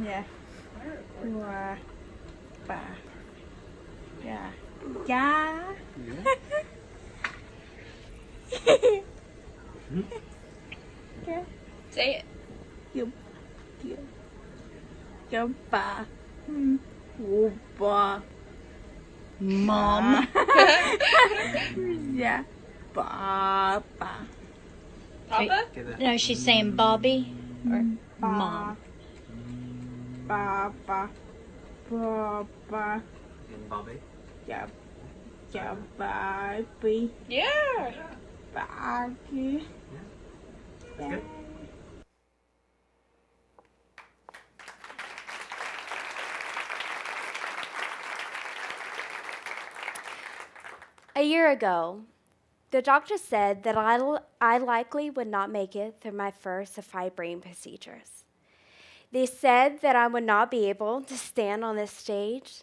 Yeah. Wow. Ba. Yeah. Yeah. Yeah. Say it. Yum. Yum. Yum. Ba. Ba. Mom. Yeah. Ba. Ba. Papa? No, she's saying Bobby or Mom. Ba. Ba. Ba. Ba. And Bobby? Yeah. Yeah. Bobby. Yeah. Bobby. That's good. A year ago, the doctor said that I likely would not make it through my first of 5 brain procedures. They said that I would not be able to stand on this stage.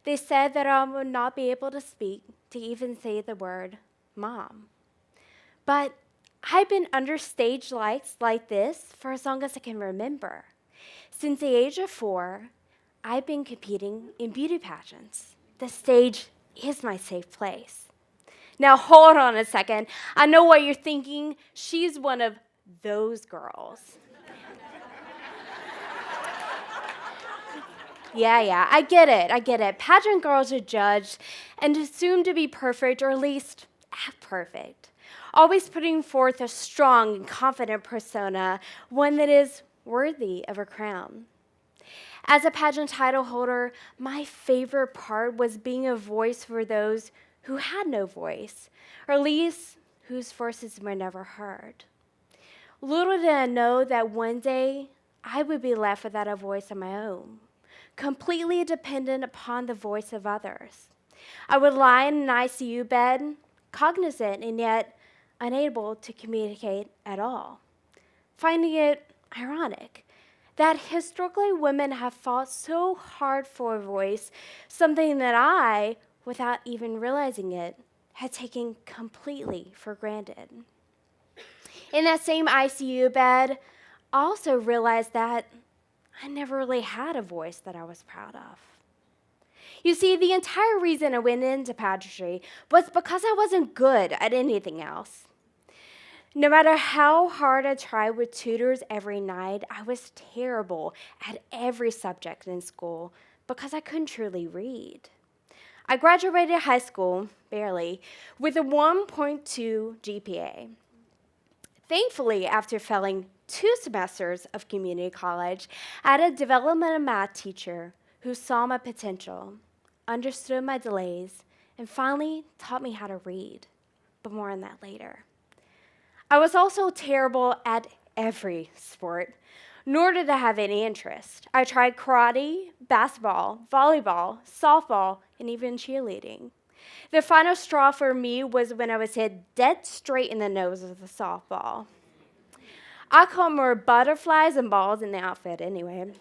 They said that I would not be able to speak, to even say the word mom. But I've been under stage lights like this for as long as I can remember. Since the age of 4, I've been competing in beauty pageants. The stage is my safe place. Now, hold on a second. I know what you're thinking. She's one of those girls. Yeah, I get it. Pageant girls are judged and assumed to be perfect, or at least act perfect, always putting forth a strong and confident persona, one that is worthy of a crown. As a pageant title holder, my favorite part was being a voice for those who had no voice, or at least whose voices were never heard. Little did I know that one day I would be left without a voice of my own, completely dependent upon the voice of others. I would lie in an ICU bed, cognizant and yet unable to communicate at all, finding it ironic that historically women have fought so hard for a voice, something that I, without even realizing it, had taken completely for granted. In that same ICU bed, I also realized that I never really had a voice that I was proud of. You see, the entire reason I went into pageantry was because I wasn't good at anything else. No matter how hard I tried with tutors every night, I was terrible at every subject in school because I couldn't truly read. I graduated high school, barely, with a 1.2 GPA. Thankfully, after failing 2 semesters of community college, I had a developmental math teacher who saw my potential, understood my delays, and finally taught me how to read. But more on that later. I was also terrible at every sport, nor did I have any interest. I tried karate, basketball, volleyball, softball, and even cheerleading. The final straw for me was when I was hit dead straight in the nose with a softball. I caught more butterflies and balls in the outfit anyway.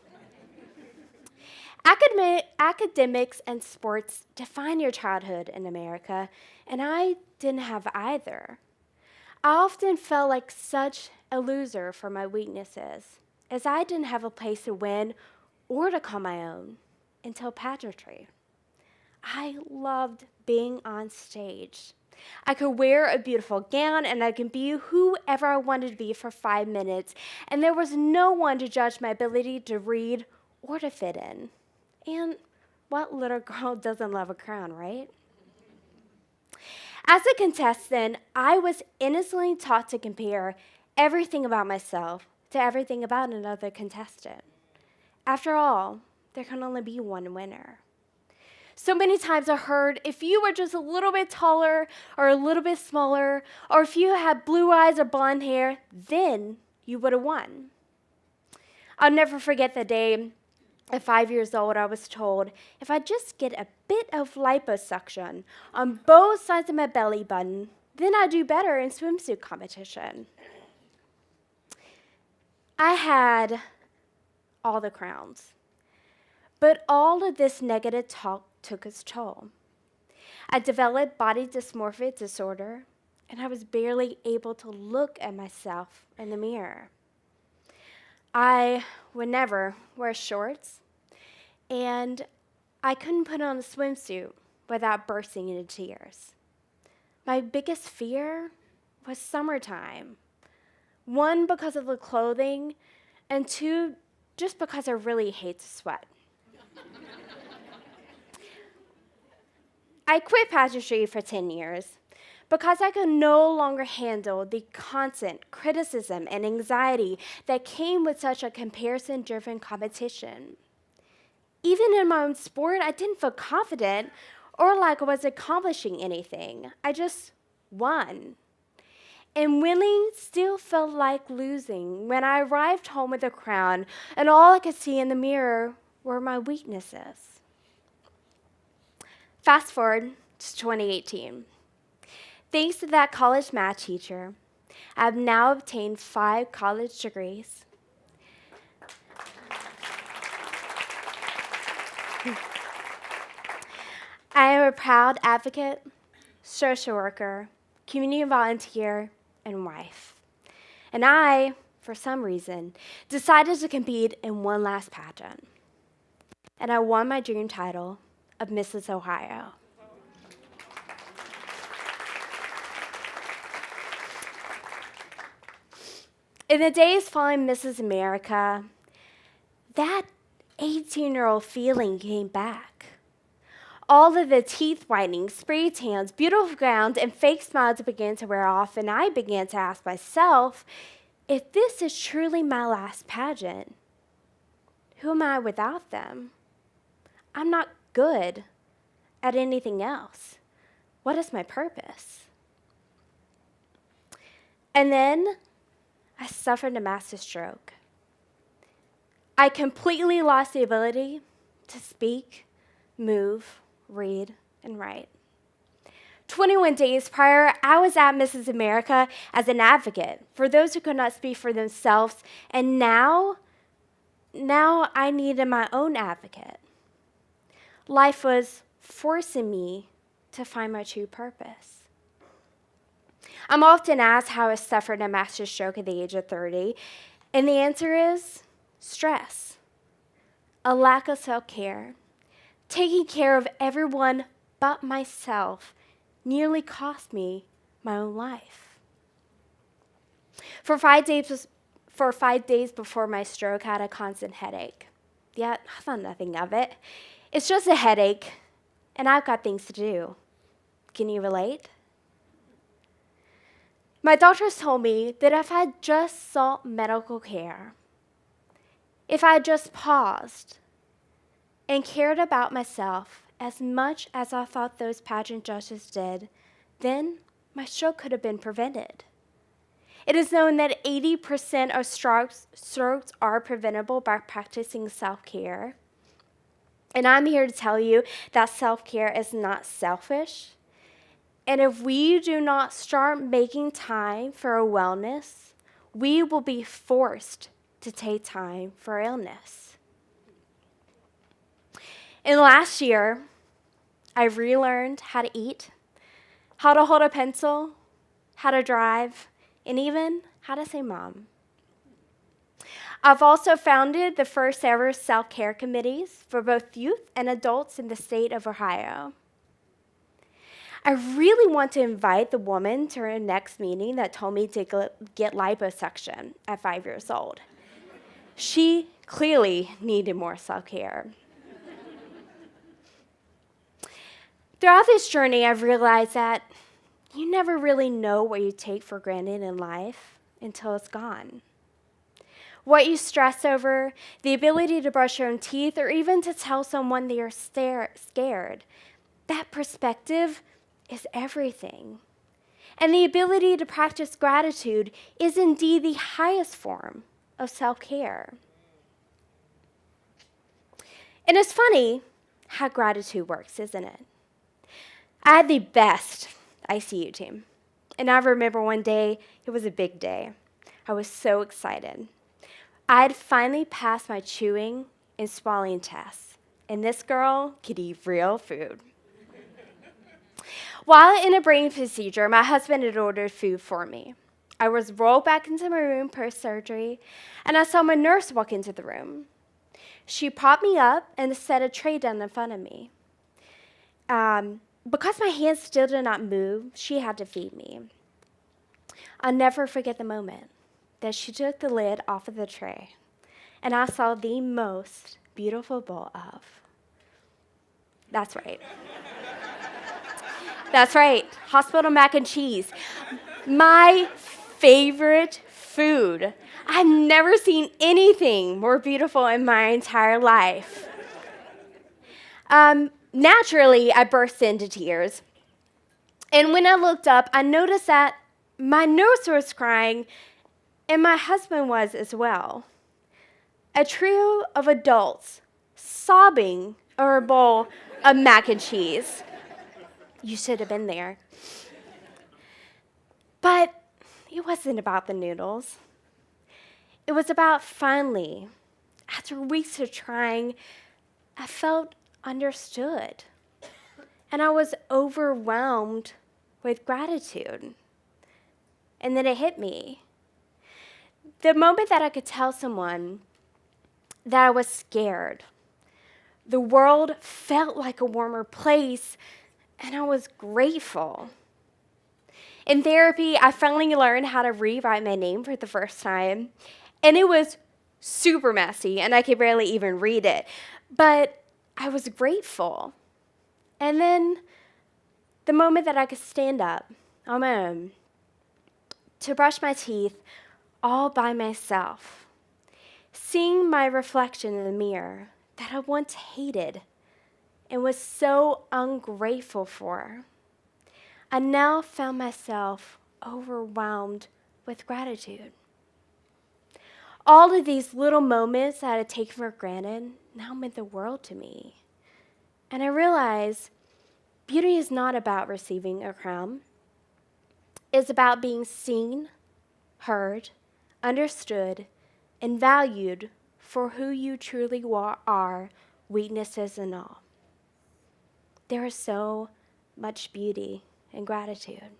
Academics and sports define your childhood in America, and I didn't have either. I often felt like such a loser for my weaknesses, as I didn't have a place to win or to call my own until pageantry. I loved being on stage. I could wear a beautiful gown and I could be whoever I wanted to be for 5 minutes, and there was no one to judge my ability to read or to fit in. And what little girl doesn't love a crown, right? As a contestant, I was innocently taught to compare everything about myself to everything about another contestant. After all, there can only be one winner. So many times I heard if you were just a little bit taller or a little bit smaller, or if you had blue eyes or blonde hair, then you would have won. I'll never forget the day at 5 years old, I was told if I just get a bit of liposuction on both sides of my belly button, then I'd do better in swimsuit competition. I had all the crowns, but all of this negative talk took its toll. I developed body dysmorphic disorder, and I was barely able to look at myself in the mirror. I would never wear shorts, and I couldn't put on a swimsuit without bursting into tears. My biggest fear was summertime. One, because of the clothing, and two, just because I really hate to sweat. I quit pageantry for 10 years because I could no longer handle the constant criticism and anxiety that came with such a comparison-driven competition. Even in my own sport, I didn't feel confident or like I was accomplishing anything. I just won. And winning still felt like losing when I arrived home with a crown and all I could see in the mirror were my weaknesses. Fast forward to 2018. Thanks to that college math teacher, I've now obtained 5 college degrees. I am a proud advocate, social worker, community volunteer, and wife. And I, for some reason, decided to compete in one last pageant. And I won my dream title of Mrs. Ohio. In the days following Mrs. America, that 18-year-old feeling came back. All of the teeth whitening, spray tans, beautiful gowns, and fake smiles began to wear off, and I began to ask myself, if this is truly my last pageant, who am I without them? I'm not good at anything else. What is my purpose? And then I suffered a massive stroke. I completely lost the ability to speak, move, read, and write. 21 days prior, I was at Mrs. America as an advocate for those who could not speak for themselves, and now I needed my own advocate. Life was forcing me to find my true purpose. I'm often asked how I suffered a massive stroke at the age of 30, and the answer is stress, a lack of self-care. Taking care of everyone but myself nearly cost me my own life. For 5 days before my stroke, I had a constant headache. Yet, I thought nothing of it. It's just a headache, and I've got things to do. Can you relate? My doctors told me that if I just sought medical care, if I just paused and cared about myself as much as I thought those pageant judges did, then my stroke could have been prevented. It is known that 80% of strokes are preventable by practicing self-care. And I'm here to tell you that self-care is not selfish. And if we do not start making time for our wellness, we will be forced to take time for illness. In the last year, I relearned how to eat, how to hold a pencil, how to drive, and even how to say mom. I've also founded the first ever self-care committees for both youth and adults in the state of Ohio. I really want to invite the woman to her next meeting that told me to get liposuction at 5 years old. She clearly needed more self-care. Throughout this journey, I've realized that you never really know what you take for granted in life until it's gone. What you stress over, the ability to brush your own teeth, or even to tell someone that you're scared, that perspective is everything. And the ability to practice gratitude is indeed the highest form of self-care. And it's funny how gratitude works, isn't it? I had the best ICU team. And I remember one day, it was a big day. I was so excited. I had finally passed my chewing and swallowing tests, and this girl could eat real food. While in a brain procedure, my husband had ordered food for me. I was rolled back into my room post-surgery, and I saw my nurse walk into the room. She propped me up and set a tray down in front of me. Because my hands still did not move, she had to feed me. I'll never forget the moment that she took the lid off of the tray, and I saw the most beautiful bowl of. That's right. That's right, hospital mac and cheese. My favorite food. I've never seen anything more beautiful in my entire life. Naturally, I burst into tears. And when I looked up, I noticed that my nurse was crying, and my husband was as well. A trio of adults sobbing over a bowl of mac and cheese. You should have been there. But it wasn't about the noodles. It was about finally, after weeks of trying, I felt understood. And I was overwhelmed with gratitude. And then it hit me. The moment that I could tell someone that I was scared, the world felt like a warmer place, and I was grateful. In therapy, I finally learned how to rewrite my name for the first time, and it was super messy, and I could barely even read it. But I was grateful. And then the moment that I could stand up on my own to brush my teeth all by myself, seeing my reflection in the mirror that I once hated and was so ungrateful for, I now found myself overwhelmed with gratitude. All of these little moments that I had taken for granted now meant the world to me. And I realized beauty is not about receiving a crown. It's about being seen, heard, understood, and valued for who you truly are, weaknesses and all. There is so much beauty and gratitude.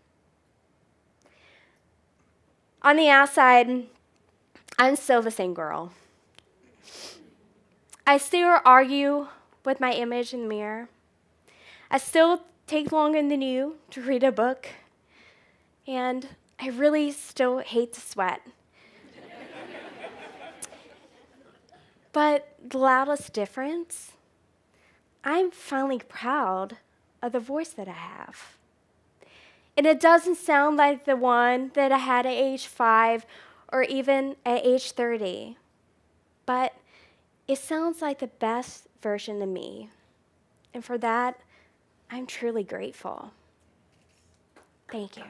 On the outside, I'm still the same girl. I still argue with my image in the mirror. I still take longer than you to read a book. And I really still hate to sweat. But the loudest difference, I'm finally proud of the voice that I have. And it doesn't sound like the one that I had at age 5 or even at age 30. But it sounds like the best version of me. And for that, I'm truly grateful. Thank you.